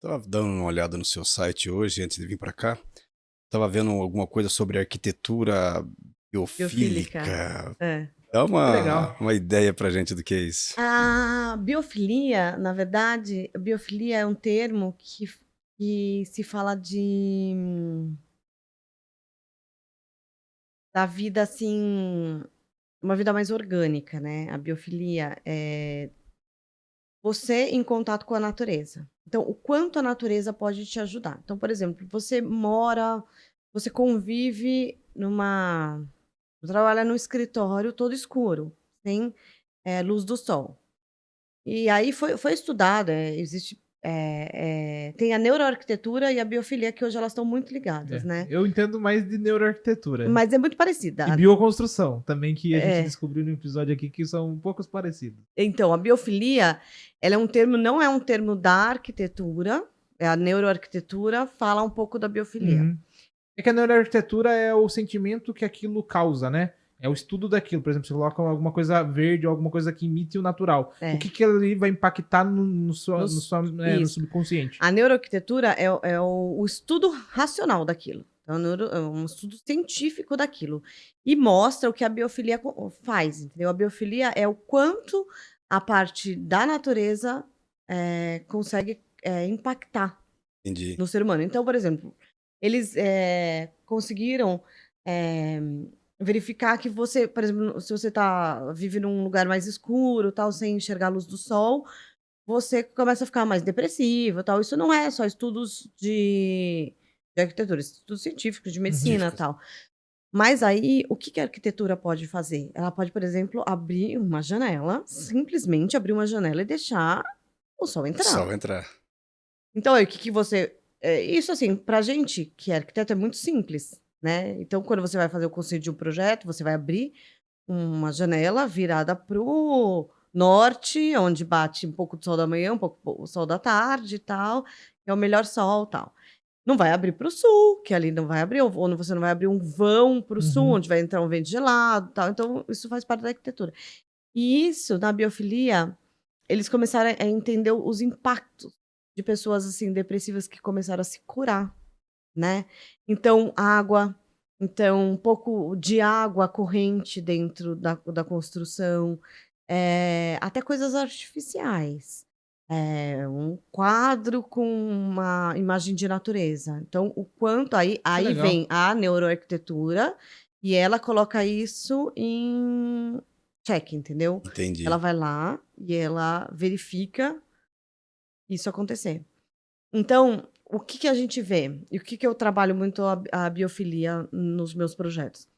Estava dando uma olhada no seu site hoje, antes de vir para cá. Estava vendo alguma coisa sobre arquitetura Biofílica. biofílica. É. Dá Que uma legal. ideia pra gente do que é isso. A biofilia, na verdade, biofilia é um termo que se fala da vida assim, uma vida mais orgânica, né? A biofilia é você em contato com a natureza. Então, o quanto a natureza pode te ajudar. Então, por exemplo, você convive trabalha num escritório todo escuro, sem luz do sol. E aí foi estudado, tem a neuroarquitetura e a biofilia, que hoje elas estão muito ligadas, É, né? eu entendo mais de neuroarquitetura Mas é muito parecida. e bioconstrução, também que a gente É, descobriu no episódio aqui que são um poucos parecidos. então, a biofilia, ela é um termo, não é um termo da arquitetura, a neuroarquitetura fala um pouco da biofilia. Uhum. É que a neuroarquitetura é o sentimento que aquilo causa, né? É o estudo daquilo. Por exemplo, você coloca alguma coisa verde ou alguma coisa que imite o natural. O É, que ali vai impactar no isso. subconsciente? A neuroarquitetura é o estudo racional daquilo. É um estudo científico daquilo. E mostra o que a biofilia faz, entendeu? A biofilia é o quanto a parte da natureza consegue impactar Entendi. no ser humano. Então, por exemplo, eles conseguiram eh, verificar que você, por exemplo, se você vive num lugar mais escuro, tal, sem enxergar a luz do sol, você começa a ficar mais depressivo, tal. Isso não é só estudos de arquitetura, estudos científicos, de medicina, Científicas. tal. Mas aí, o que que a arquitetura pode fazer? Ela pode, por exemplo, abrir uma janela, simplesmente abrir uma janela e deixar o sol Só entrar. entrar. Então, aí, o que que você isso, assim, pra gente que é arquiteto é muito simples, né. Então, quando você vai fazer o conceito de um projeto, você vai abrir uma janela virada para o norte, onde bate um pouco do sol da manhã, um pouco o sol da tarde e tal, que é o melhor sol, tal. Não vai abrir para o sul, que ali não vai abrir, ou você não vai abrir um vão para o sul, Uhum. onde vai entrar um vento gelado, tal. Então, isso faz parte da arquitetura. E isso, na biofilia, eles começaram a entender os impactos de pessoas, assim, depressivas que começaram a se curar, né. Então, água, então um pouco de água corrente dentro da construção, até coisas artificiais. Um quadro com uma imagem de natureza. Então, o quanto aí Que aí legal. vem a neuroarquitetura e ela coloca isso em xeque, entendeu. Ela Entendi. vai lá e ela verifica isso acontecer. Então, o que que a gente vê? E o que que eu trabalho muito a biofilia nos meus projetos?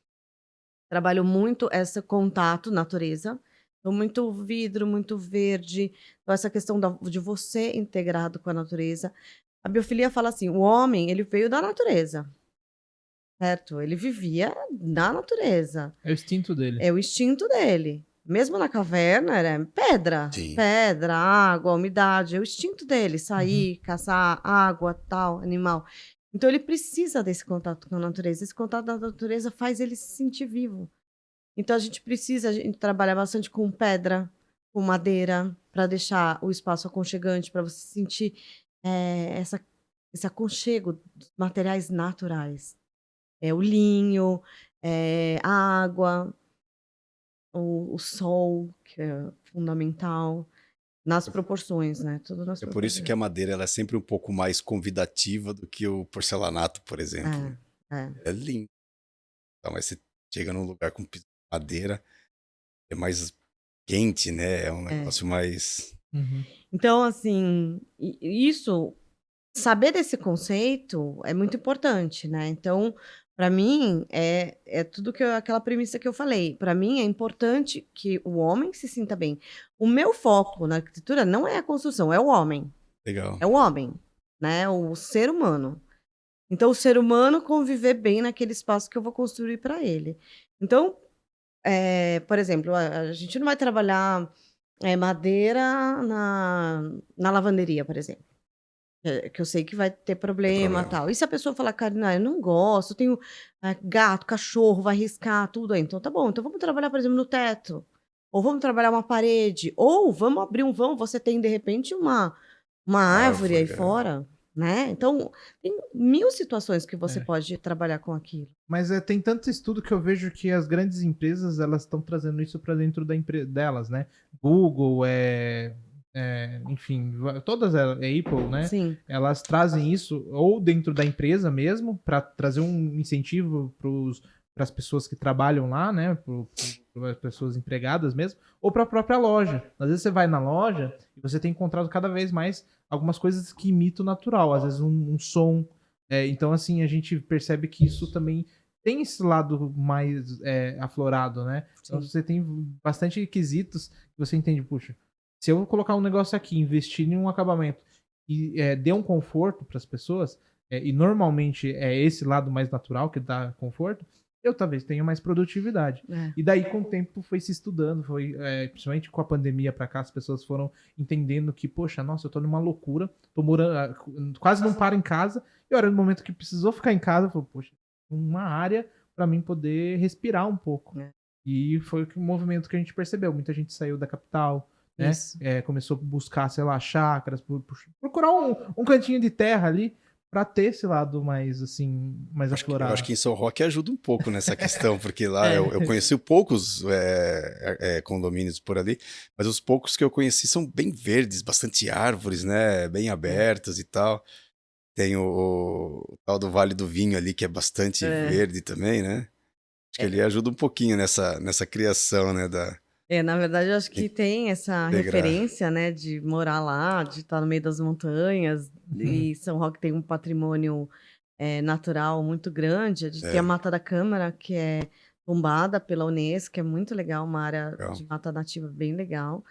Trabalho muito esse contato natureza, então muito vidro, muito verde, então essa questão de você integrado com a natureza. A biofilia fala assim: o homem, ele veio da natureza, certo? Ele vivia na natureza, É o instinto dele. é o instinto dele. Mesmo na caverna, era pedra, Sim. pedra, água, umidade, é o instinto dele, Uhum. sair, caçar, água, tal, animal. Então ele precisa desse contato com a natureza. Esse contato da natureza faz ele se sentir vivo. Então a gente trabalha bastante com pedra, com madeira, para deixar o espaço aconchegante, para você sentir esse aconchego dos materiais naturais. É o linho, a água, o sol, que é fundamental, nas proporções, né, tudo nas É por isso que proporções. a madeira ela é sempre um pouco mais convidativa do que o porcelanato, por exemplo. É, é, É lindo. Então, mas você chega num lugar com piso de madeira, é mais quente, né? É um é. negócio mais. Uhum. Então, assim, isso saber desse conceito é muito importante, né. Então, para mim, é tudo aquela premissa que eu falei, para mim é importante que o homem se sinta bem. O meu foco na arquitetura não é a construção, Legal. é o homem, né, o ser humano. Então o ser humano conviver bem naquele espaço que eu vou construir para ele. Então, por exemplo, a gente não vai trabalhar, madeira na lavanderia, por exemplo. Que eu sei que vai ter Sem problema, problema. tal. E se a pessoa falar: "Karina, eu não gosto, eu tenho, gato, cachorro, vai riscar tudo aí", então tá bom, então vamos trabalhar, por exemplo, no teto, ou vamos trabalhar uma parede, ou vamos abrir um vão, você tem de repente uma Uma árvore aí árvore, é. fora. né? Então, tem mil situações que você É. pode trabalhar com aquilo. Mas tem tanto estudo que eu vejo que as grandes empresas elas estão trazendo isso para dentro delas, né? Google, enfim, todas elas, Apple, né? Sim, Elas trazem isso ou dentro da empresa mesmo para trazer um incentivo para as pessoas que trabalham lá, né? Para as pessoas empregadas mesmo, ou para a própria loja. Às vezes você vai na loja e você tem encontrado cada vez mais algumas coisas que imitam o natural, às vezes um som. Então, assim, a gente percebe que isso também tem esse lado mais aflorado, né? Então sim. você tem bastante requisitos que você entende, puxa, se eu colocar um negócio aqui, investir em um acabamento e dê um conforto para as pessoas, e normalmente é esse lado mais natural que dá conforto, eu talvez tenha mais produtividade. É. E daí, com o tempo, foi se estudando, principalmente com a pandemia para cá, as pessoas foram entendendo que, poxa, nossa, eu tô numa loucura, tô morando, quase não paro em casa, e era no momento que precisou ficar em casa, eu falei, poxa, uma área para mim poder respirar um pouco. É. E foi o movimento que a gente percebeu. Muita gente saiu da capital, né? Isso. Começou a buscar, sei lá, chácaras, procurar um cantinho de terra ali para ter esse lado mais, assim, mais Eu aflorado. acho que em São Roque ajuda um pouco nessa questão, porque lá É. eu conheci poucos condomínios por ali, mas os poucos que eu conheci são bem verdes, bastante árvores, né? Bem abertas e tal. Tem o tal do Vale do Vinho ali, que é bastante É. verde também, né? Acho que ele ajuda um pouquinho nessa criação, né? Na verdade, eu acho que tem essa Integrar. referência, né, de morar lá, de estar no meio das montanhas, e São Roque tem um patrimônio natural muito grande. A gente tem a Mata da Câmara, que é tombada pela Unesco, que é muito legal, uma área Legal. de mata nativa bem legal.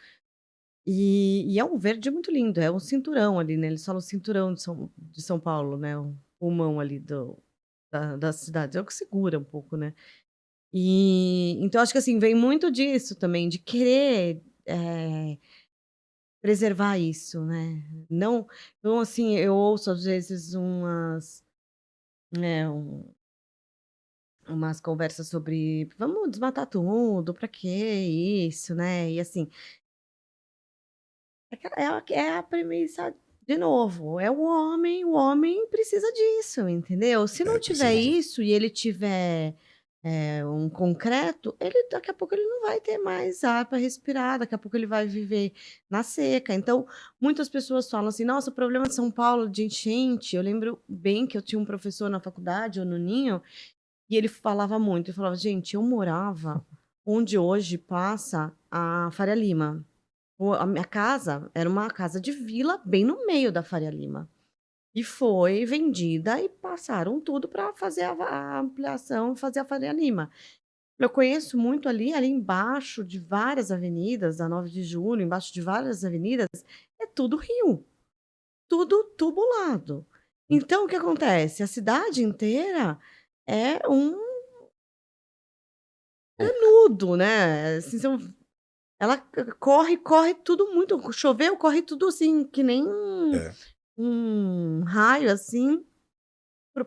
E é um verde muito lindo, é um cinturão ali, né? Eles falam cinturão de São Paulo, né? O pulmão ali da cidade. É o que segura um pouco, né? Então, acho que assim, vem muito disso também, de querer preservar isso, né? Não, então, assim, eu ouço às vezes umas conversas sobre vamos desmatar tudo, pra que isso, né? E assim, é a premissa, de novo, é o homem precisa disso, entendeu? Se não tiver Precisa isso e ele tiver um concreto, daqui a pouco ele não vai ter mais ar para respirar, daqui a pouco ele vai viver na seca. Então, muitas pessoas falam assim: nossa, o problema de São Paulo de enchente. Eu lembro bem que eu tinha um professor na faculdade, o Nuninho, e ele falava muito. Ele falava: gente, eu morava onde hoje passa a Faria Lima. A minha casa era uma casa de vila bem no meio da Faria Lima. E foi vendida e passaram tudo para fazer a ampliação, fazer a Faria Lima. Eu conheço muito ali embaixo de várias avenidas, da 9 de Julho, embaixo de várias avenidas, é tudo rio, tudo tubulado. Então, o que acontece? A cidade inteira é um canudo, né? Assim, ela corre tudo muito. Choveu, corre tudo assim, que nem É. um raio assim,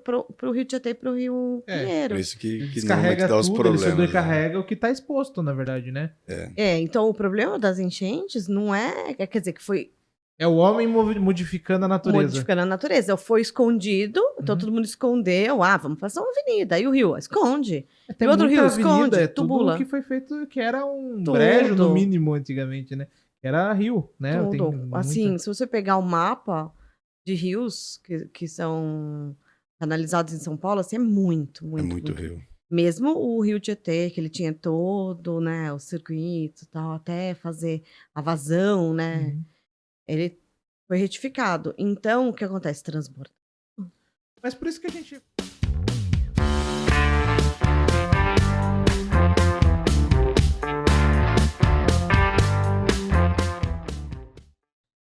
pro Rio Tietê e pro Rio Por Pinheiro. isso que normalmente Descarrega dá os tudo, ele problemas, né? sobrecarrega o que tá exposto, na verdade, né? Então o problema das enchentes não quer dizer que foi É o homem modificando a natureza. modificando a natureza. Foi escondido, então todo mundo escondeu. Vamos fazer uma avenida. Aí o rio esconde. Tem E outro muita rio avenida, esconde, é tudo tubula. que foi feito, que era um Tudo. brejo, no mínimo, antigamente, né? Era rio, né? Tem Tudo. muita... Assim, se você pegar o mapa de rios que são canalizados em São Paulo, assim, é muito, É muito, muito muito. rio. Mesmo o Rio Tietê, que ele tinha todo, né, o circuito e tal, até fazer a vazão, né, ele foi retificado. Então, o que acontece? Transborda. Mas por isso que a gente